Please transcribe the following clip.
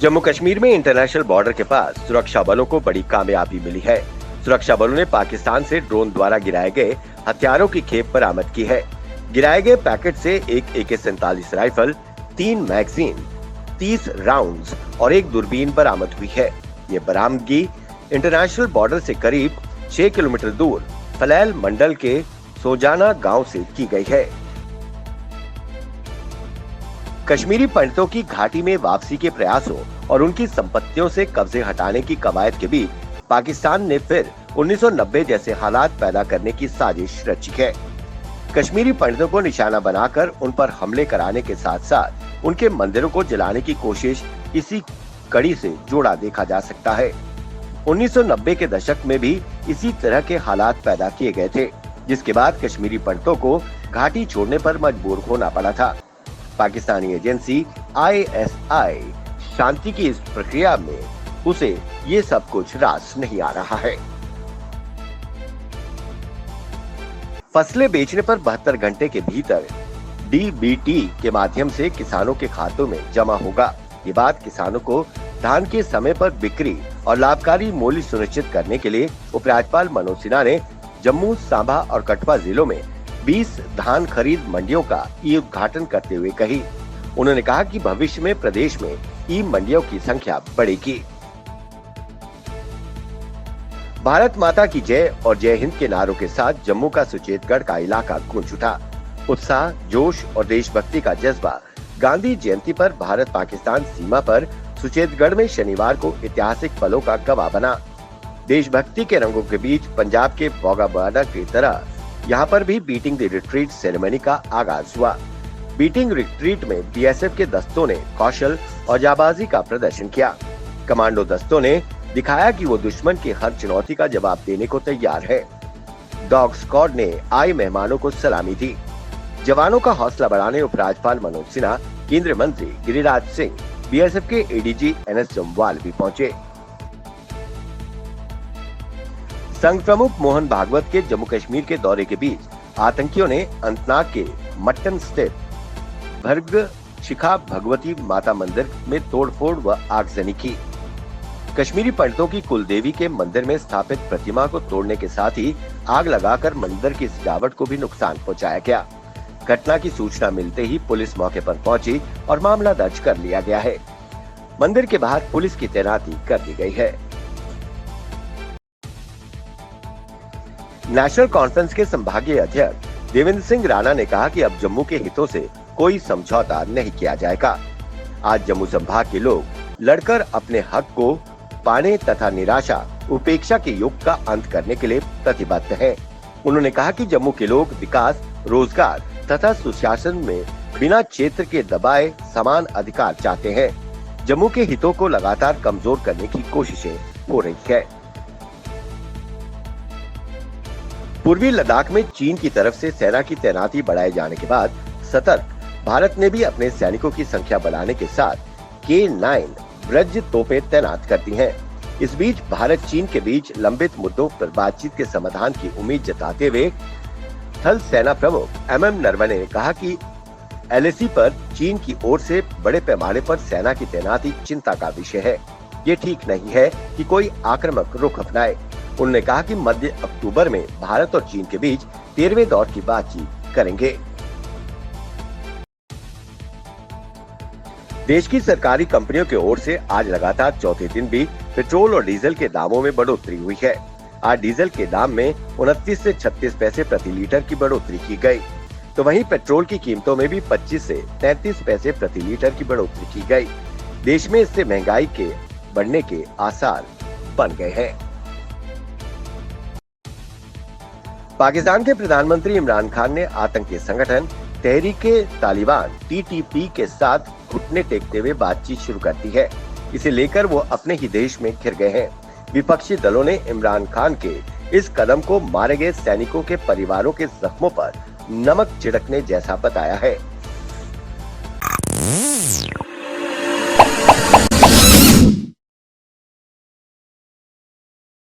जम्मू कश्मीर में international border के पास सुरक्षा बलों को बड़ी कामयाबी मिली है। सुरक्षा बलों ने पाकिस्तान से ड्रोन द्वारा गिराए गए हथियारों की खेप बरामद की है। गिराए गए पैकेट से एक AK-47 राइफल, 3 मैगजीन, 30 राउंड्स और एक दूरबीन बरामद हुई है। ये बरामदगी इंटरनेशनल बॉर्डर से करीब 6 किलोमीटर दूर फलैल मंडल के सोजाना गांव से की गई है। कश्मीरी पंडितों की घाटी में वापसी के प्रयासों और उनकी संपत्तियों से कब्जे हटाने की कवायद के बीच पाकिस्तान ने फिर 1990 जैसे हालात पैदा करने की साजिश रची है। कश्मीरी पंडितों को निशाना बनाकर उन पर हमले कराने के साथ साथ उनके मंदिरों को जलाने की कोशिश इसी कड़ी से जोड़ा देखा जा सकता है। 1990 के दशक में भी इसी तरह के हालात पैदा किए गए थे, जिसके बाद कश्मीरी पंडितों को घाटी छोड़ने पर मजबूर होना पड़ा था। पाकिस्तानी एजेंसी ISI शांति की इस प्रक्रिया में उसे ये सब कुछ रास नहीं आ रहा है। फसलें बेचने पर 72 घंटे के भीतर DBT के माध्यम से किसानों के खातों में जमा होगा। ये बात किसानों को धान के समय पर बिक्री और लाभकारी मूल्य सुनिश्चित करने के लिए उपराज्यपाल मनोज सिन्हा ने जम्मू, सांबा और कठुआ जिलों में 20 धान खरीद मंडियों का उद्घाटन करते हुए कही। उन्होंने कहा कि भविष्य में प्रदेश में मंडियों की संख्या बढ़ेगी। भारत माता की जय और जय हिंद के नारों के साथ जम्मू का सुचेतगढ़ का इलाका गूंज उठा। उत्साह, जोश और देशभक्ति का जज्बा गांधी जयंती पर भारत पाकिस्तान सीमा पर सुचेतगढ़ में शनिवार को ऐतिहासिक पलों का गवाह बना। देशभक्ति के रंगों के बीच पंजाब के बोगा बॉर्डर की तरह यहाँ पर भी बीटिंग द रिट्रीट सेरेमनी का आगाज हुआ। बीटिंग रिट्रीट में BSF के दस्तों ने कौशल और जाबाजी का प्रदर्शन किया। कमांडो दस्तों ने दिखाया कि वो दुश्मन की हर चुनौती का जवाब देने को तैयार है। डॉग स्क्वाड ने आए मेहमानों को सलामी दी। जवानों का हौसला बढ़ाने उपराज्यपाल मनोज सिन्हा, केंद्रीय मंत्री गिरिराज सिंह, BSF के ADG NS जम्वाल भी पहुंचे। संघ प्रमुख मोहन भागवत के जम्मू कश्मीर के दौरे के बीच आतंकियों ने अनंतनाग के मट्टन स्थित भर्ग शिखा भगवती माता मंदिर में तोड़फोड़ व आगजनी की। कश्मीरी पंडितों की कुल देवी के मंदिर में स्थापित प्रतिमा को तोड़ने के साथ ही आग लगाकर मंदिर की सजावट को भी नुकसान पहुंचाया गया। घटना की सूचना मिलते ही पुलिस मौके पर पहुंची और मामला दर्ज कर लिया गया है। मंदिर के बाहर पुलिस की तैनाती कर दी गई है। नेशनल कॉन्फ्रेंस के संभागीय अध्यक्ष देवेंद्र सिंह राणा ने कहा कि अब जम्मू के हितों से कोई समझौता नहीं किया जाएगा। आज जम्मू संभाग के लोग लड़कर अपने हक को पाने तथा निराशा, उपेक्षा के युग का अंत करने के लिए प्रतिबद्ध हैं। उन्होंने कहा कि जम्मू के लोग विकास, रोजगार तथा सुशासन में बिना क्षेत्र के दबाए समान अधिकार चाहते हैं। जम्मू के हितों को लगातार कमजोर करने की कोशिशें हो रही है। पूर्वी लद्दाख में चीन की तरफ से सेना की तैनाती बढ़ाए जाने के बाद सतर्क भारत ने भी अपने सैनिकों की संख्या बढ़ाने के साथ K9 ब्रज तोपें तैनात कर दी हैं। इस बीच भारत चीन के बीच लंबित मुद्दों पर बातचीत के समाधान की उम्मीद जताते हुए थल सेना प्रमुख MM नरवणे ने कहा कि LAC पर चीन की ओर से बड़े पैमाने पर सेना की तैनाती चिंता का विषय है। ये ठीक नहीं है कि कोई आक्रामक रुख अपनाए। उन्होंने कहा कि मध्य अक्टूबर में भारत और चीन के बीच 13वें दौर की बातचीत करेंगे। देश की सरकारी कंपनियों की ओर से आज लगातार चौथे दिन भी पेट्रोल और डीजल के दामों में बढ़ोतरी हुई है। आज डीजल के दाम में 29 से 36 पैसे प्रति लीटर की बढ़ोतरी की गई, तो वहीं पेट्रोल की कीमतों में भी 25 से 33 पैसे प्रति लीटर की बढ़ोतरी की गई। देश में इससे महंगाई के बढ़ने के आसार बन गए हैं। पाकिस्तान के प्रधानमंत्री इमरान खान ने आतंकी संगठन तहरीक-ए-तालिबान TTP के साथ घुटने टेकते हुए बातचीत शुरू कर दी है। इसे लेकर वो अपने ही देश में घिर गए हैं। विपक्षी दलों ने इमरान खान के इस कदम को मारे गए सैनिकों के परिवारों के जख्मों पर नमक छिड़कने जैसा बताया है।